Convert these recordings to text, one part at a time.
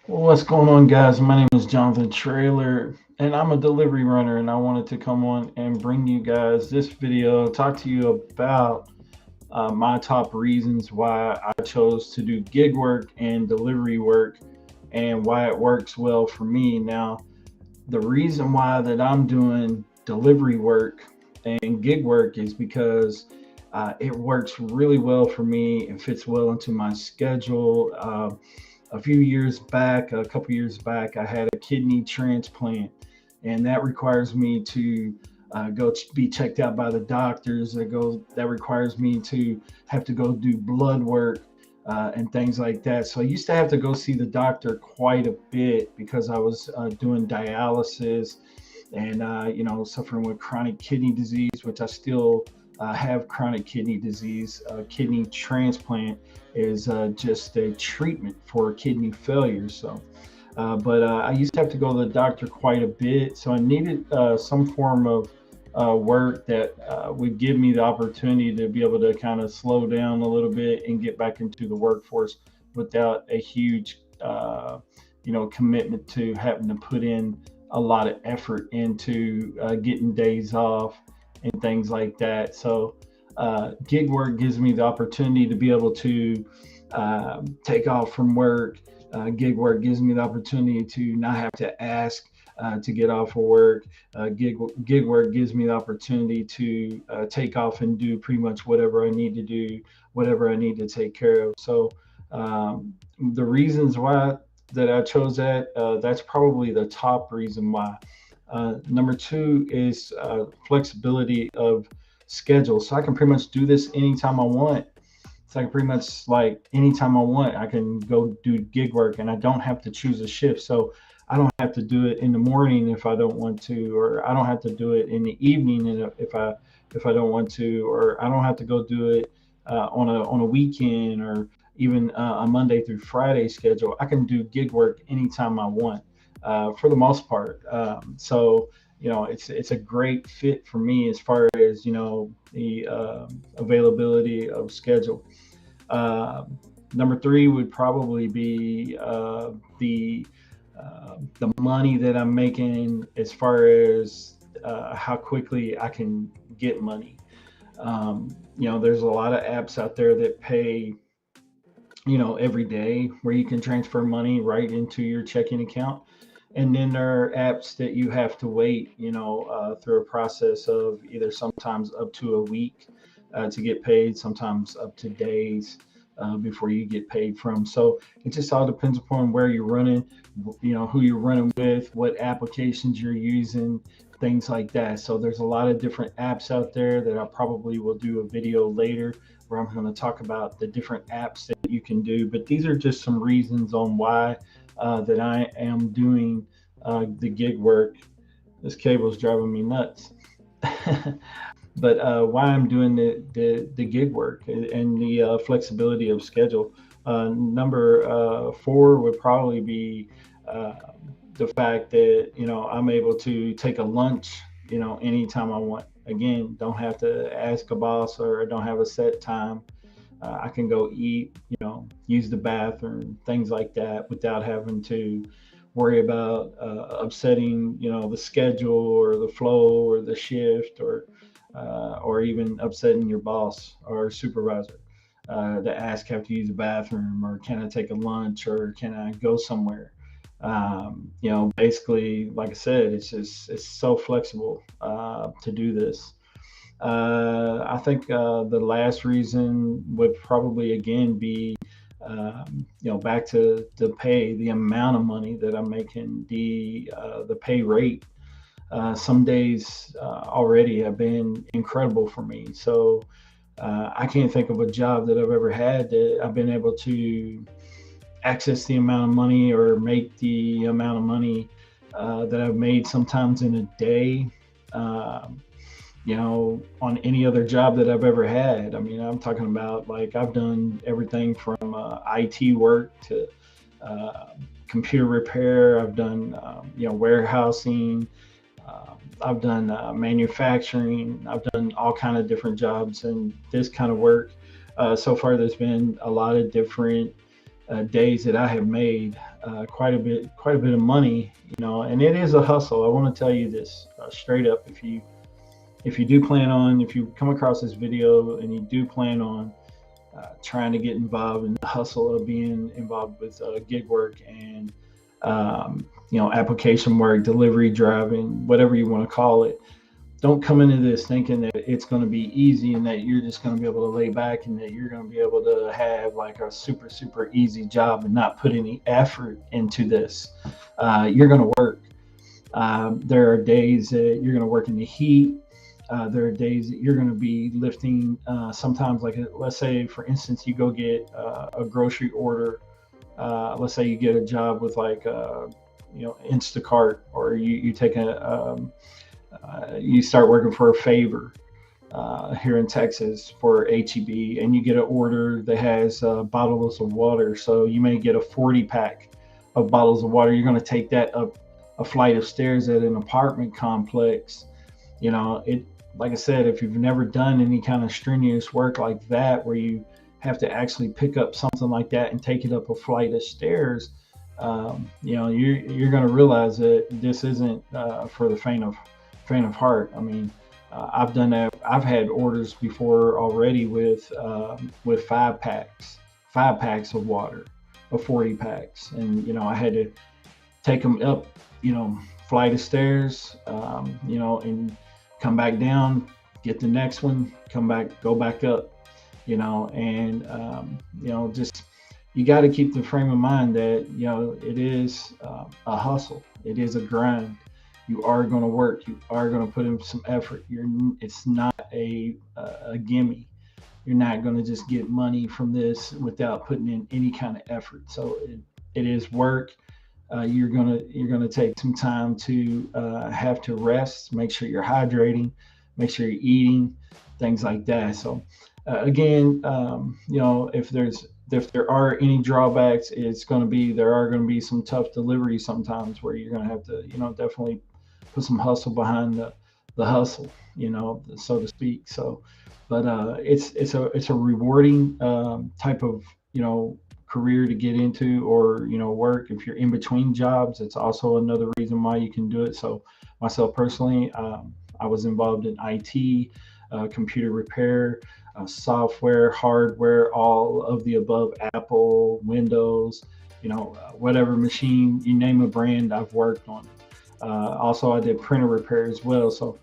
What's going on, guys? My name is Jonathan Trailer, and I'm a delivery runner. And I wanted to come on and bring you guys this video, talk to you about my top reasons why I chose to do gig work and delivery work, and why it works well for me. Now, the reason why that I'm doing delivery work and gig work is because it works really well for me. It fits well into my schedule. A few years back, a couple years back, I had a kidney transplant, and that requires me to be checked out by the doctors. That requires me to have to go do blood work and things like that. So I used to have to go see the doctor quite a bit because I was doing dialysis and suffering with chronic kidney disease, which I still have chronic kidney disease. Kidney transplant is just a treatment for kidney failure. But I used to have to go to the doctor quite a bit, so I needed some form of work that would give me the opportunity to be able to kind of slow down a little bit and get back into the workforce without a huge, commitment to having to put in a lot of effort into getting days off and things like that. So gig work gives me the opportunity to be able to take off from work. Gig work gives me the opportunity to not have to ask to get off of work. Gig work gives me the opportunity to take off and do pretty much whatever I need to do, whatever I need to take care of. So the reasons why that I chose that, that's probably the top reason why. Number two is flexibility of schedule. So I can pretty much do this anytime I want. So I can pretty much, like, anytime I want, I can go do gig work and I don't have to choose a shift. So I don't have to do it in the morning if I don't want to, or I don't have to do it in the evening if I don't want to, or I don't have to go do it on a weekend, or even a Monday through Friday schedule. I can do gig work anytime I want, for the most part. So it's a great fit for me as far as the availability of schedule. Uh, Number three would probably be the money that I'm making, as far as how quickly I can get money. There's a lot of apps out there that pay, every day, where you can transfer money right into your checking account. And then there are apps that you have to wait, through a process of either sometimes up to a week to get paid, sometimes up to days before you get paid from. So it just all depends upon where you're running, who you're running with, what applications you're using, things like that. So there's a lot of different apps out there that I probably will do a video later where I'm going to talk about the different apps that you can do. But these are just some reasons on why that I am doing the gig work. This cable is driving me nuts. But why I'm doing the gig work and the flexibility of schedule. Number four would probably be uh, the fact that I'm able to take a lunch anytime I want. Again, don't have to ask a boss, or I don't have a set time. I can go eat, use the bathroom, things like that, without having to worry about upsetting, the schedule or the flow or the shift, or even upsetting your boss or supervisor to ask, have to use the bathroom, or can I take a lunch, or can I go somewhere. Basically, like I said, it's so flexible to do this. I think the last reason would probably again be, back to the pay, the amount of money that I'm making, the pay rate. Some days already have been incredible for me. So I can't think of a job that I've ever had that I've been able to access the amount of money, or make the amount of money that I've made sometimes in a day. Um, on any other job that I've ever had. I mean, I'm talking about, like, I've done everything from IT work to uh, computer repair. I've done, warehousing. I've done manufacturing. I've done all kind of different jobs and this kind of work. So far, there's been a lot of different days that I have made quite a bit of money, and it is a hustle. I want to tell you this straight up. If you do plan on, if you come across this video and you do plan on trying to get involved in the hustle of being involved with gig work and application work, delivery driving, whatever you want to call it, don't come into this thinking that it's going to be easy and that you're just going to be able to lay back and that you're going to be able to have like a super easy job and not put any effort into this. You're going to work. There are days that you're going to work in the heat. There are days that you're going to be lifting. Sometimes, like let's say, for instance, you go get a grocery order. Let's say you get a job with like Instacart, or you take you start working for a favor here in Texas for HEB, and you get an order that has bottles of water. So you may get a 40 pack of bottles of water. You're going to take that up a flight of stairs at an apartment complex. Like I said, if you've never done any kind of strenuous work like that, where you have to actually pick up something like that and take it up a flight of stairs, you're going to realize that this isn't for the faint of heart. I mean, I've done that. I've had orders before already with 5 packs of water, of 40 packs, and I had to take them up, flight of stairs, and come back down, get the next one, come back, go back up, just you got to keep the frame of mind that it is a hustle, it is a grind. You are going to work. You are going to put in some effort. It's not a gimme. You're not going to just get money from this without putting in any kind of effort. So it is work. You're gonna take some time to have to rest. Make sure you're hydrating. Make sure you're eating, things like that. So again, if there are any drawbacks, there are going to be some tough deliveries sometimes where you're going to have to definitely put some hustle behind the hustle, so to speak. So, but it's a rewarding type of career to get into, or work. If you're in between jobs, it's also another reason why you can do it. So myself personally, I was involved in IT, computer repair, software, hardware, all of the above, Apple, Windows, whatever machine, you name a brand, I've worked on it. Also, I did printer repair as well. So,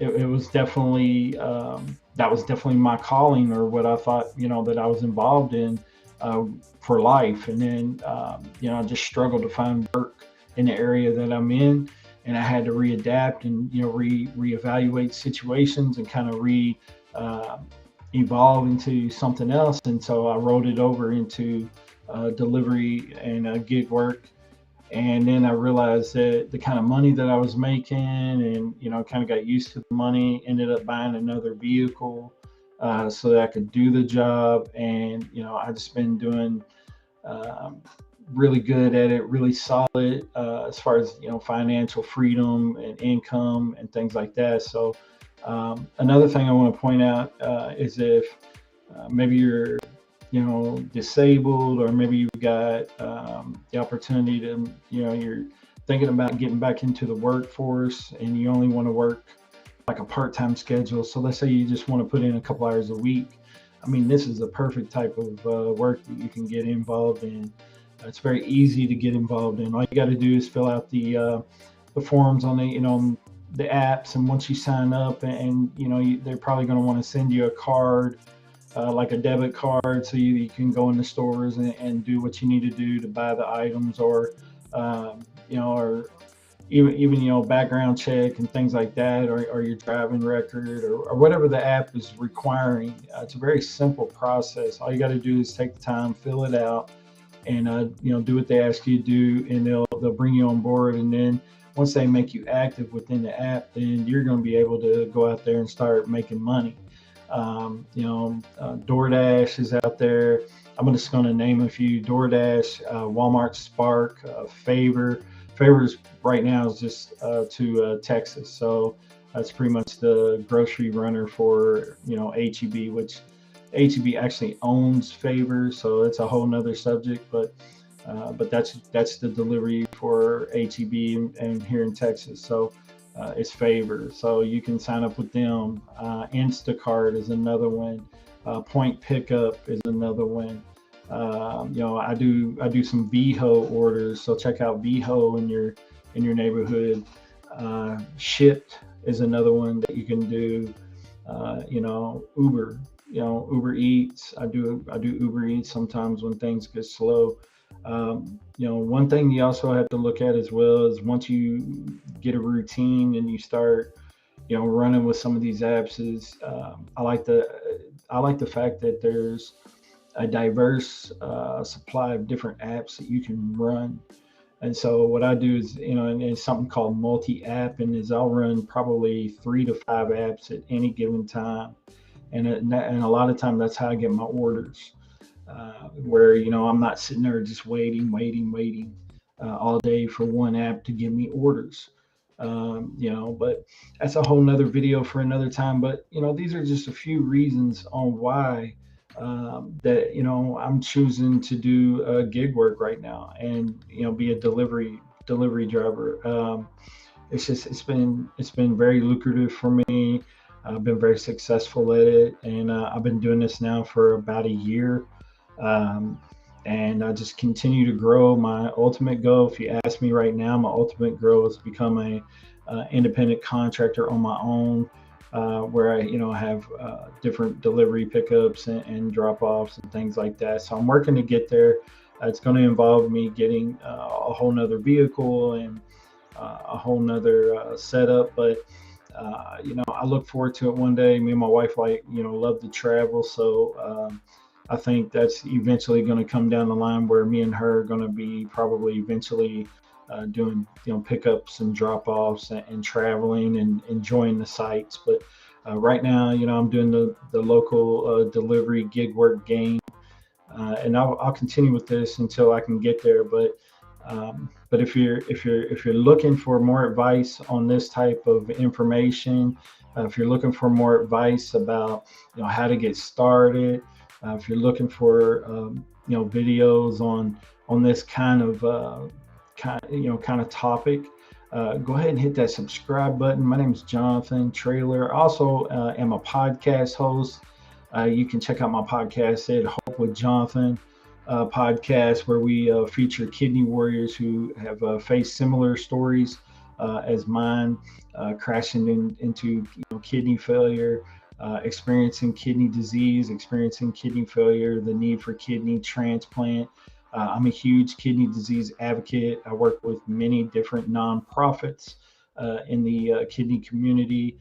it was definitely, that was definitely my calling, or what I thought, that I was involved in for life. And then, I just struggled to find work in the area that I'm in. And I had to readapt and, reevaluate situations and kind of evolve into something else. And so I rolled it over into delivery and gig work. And then I realized that the kind of money that I was making, and kind of got used to the money, ended up buying another vehicle so that I could do the job. And I just been doing really good at it, really solid as far as financial freedom and income and things like that. So another thing I want to point out is if maybe you're disabled, or maybe you've got the opportunity to, you're thinking about getting back into the workforce and you only want to work like a part-time schedule. So let's say you just want to put in a couple hours a week. I mean, this is the perfect type of work that you can get involved in. It's very easy to get involved in. All you got to do is fill out the forms on the apps, and once you sign up, and they're probably going to want to send you a card, like a debit card, so you can go in the stores and do what you need to do to buy the items, or or even background check and things like that, or your driving record, or whatever the app is requiring. It's a very simple process. All you got to do is take the time, fill it out, and do what they ask you to do, and they'll bring you on board. And then once they make you active within the app, then you're going to be able to go out there and start making money. DoorDash is out there. I'm just going to name a few: DoorDash, Walmart Spark, Favor. Favors right now is just to Texas, so that's pretty much the grocery runner for HEB, which HEB actually owns Favor, so it's a whole nother subject. But that's the delivery for HEB and here in Texas. So it's Favor. So you can sign up with them. Instacart is another one. Point Pickup is another one. I do some VHO orders, so check out VHO in your neighborhood. Shipped is another one that you can do. Uber. Uber Eats. I do Uber Eats sometimes when things get slow. One thing you also have to look at as well is once you get a routine and you start, running with some of these apps is I like the fact that there's a diverse supply of different apps that you can run. And so what I do is, and it's something called multi-app, and is I'll run probably 3 to 5 apps at any given time, and a lot of time that's how I get my orders. Where I'm not sitting there just waiting all day for one app to give me orders. But that's a whole nother video for another time. But these are just a few reasons on why that I'm choosing to do gig work right now, and be a delivery driver. It's been very lucrative for me. I've been very successful at it, and I've been doing this now for about a year. Um, and I just continue to grow. My ultimate goal, if you ask me right now, my ultimate goal is to become a independent contractor on my own, where I have different delivery pickups and drop offs and things like that. So I'm working to get there. It's going to involve me getting a whole nother vehicle and a whole nother setup, but I look forward to it one day. Me and my wife love to travel, so I think that's eventually going to come down the line where me and her are going to be probably eventually doing pickups and drop offs and traveling and enjoying the sites. But right now, I'm doing the local delivery gig work game, and I'll continue with this until I can get there. But if you're looking for more advice on this type of information, if you're looking for more advice about how to get started, if you're looking for videos on this kind of topic, go ahead and hit that subscribe button. My name is Jonathan Traylor. I also am a podcast host. You can check out my podcast at Hope with Jonathan podcast, where we feature kidney warriors who have faced similar stories as mine, crashing into kidney failure, experiencing kidney disease, experiencing kidney failure, the need for kidney transplant. I'm a huge kidney disease advocate. I work with many different nonprofits in the kidney community,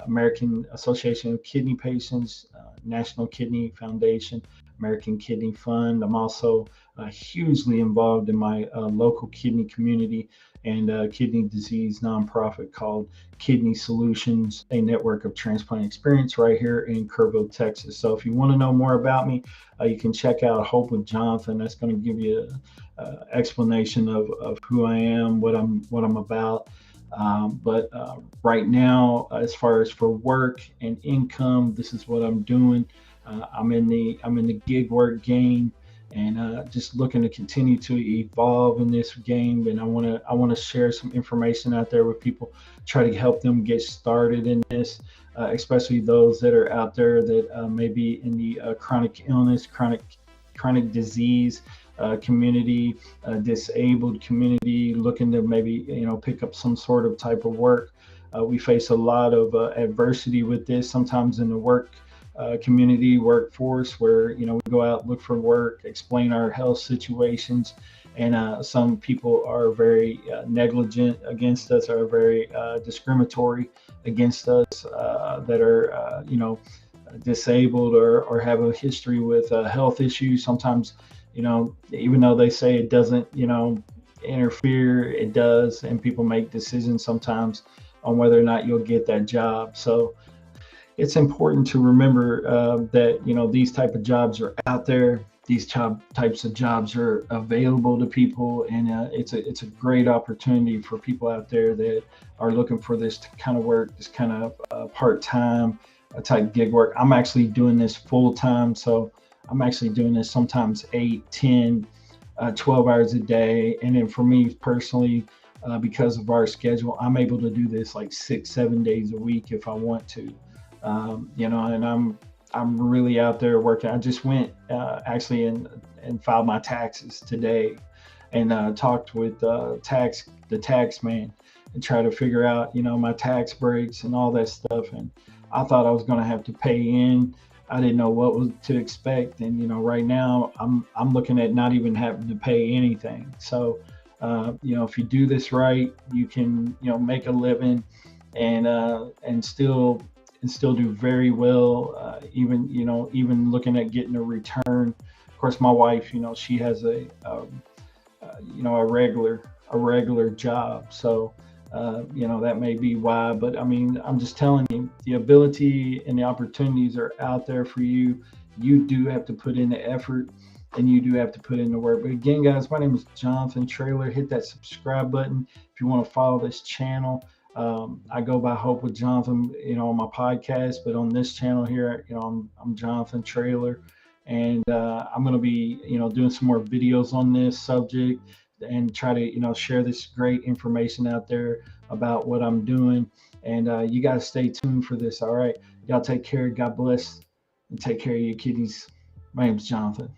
American Association of Kidney Patients, National Kidney Foundation, American Kidney Fund. I'm also hugely involved in my local kidney community and kidney disease nonprofit called Kidney Solutions, a network of transplant experience right here in Kerrville, Texas. So if you want to know more about me, you can check out Hope with Jonathan. That's going to give you an explanation of who I am, what I'm about. But right now, as far as for work and income, this is what I'm doing. I'm in the gig work game, and just looking to continue to evolve in this game. And I want to share some information out there with people, try to help them get started in this, especially those that are out there that may be in the chronic illness, chronic disease community, disabled community, looking to maybe pick up some sort of type of work. We face a lot of adversity with this sometimes in the work community workforce, where we go out, look for work, explain our health situations, and some people are very negligent against us, are very discriminatory against us, that are disabled or have a history with health issues. Sometimes even though they say it doesn't interfere, it does, and people make decisions sometimes on whether or not you'll get that job. So it's important to remember that these type of jobs are out there. These types of jobs are available to people, and it's a great opportunity for people out there that are looking for this kind of work, this kind of part-time type gig work. I'm actually doing this full time, so I'm actually doing this sometimes 8, 10, 12 hours a day. And then for me personally, because of our schedule, I'm able to do this like 6, 7 days a week if I want to. And I'm really out there working. I just went actually and filed my taxes today, and talked with the tax man and try to figure out my tax breaks and all that stuff. And I thought I was going to have to pay in. I didn't know what was to expect, and right now I'm looking at not even having to pay anything. So if you do this right, you can make a living and still do very well. Even looking at getting a return. Of course, my wife, she has a regular job, so that may be why. But I mean, I'm just telling you, the ability and the opportunities are out there for you. You do have to put in the effort, and you do have to put in the work. But again, guys, my name is Jonathan Traylor. Hit that subscribe button if you want to follow this channel. I go by Hope with Jonathan, on my podcast, but on this channel here, I'm Jonathan Traylor, and I'm going to be, doing some more videos on this subject and try to, share this great information out there about what I'm doing. And you guys stay tuned for this. All right, y'all take care. God bless, and take care of your kiddies. My name's Jonathan.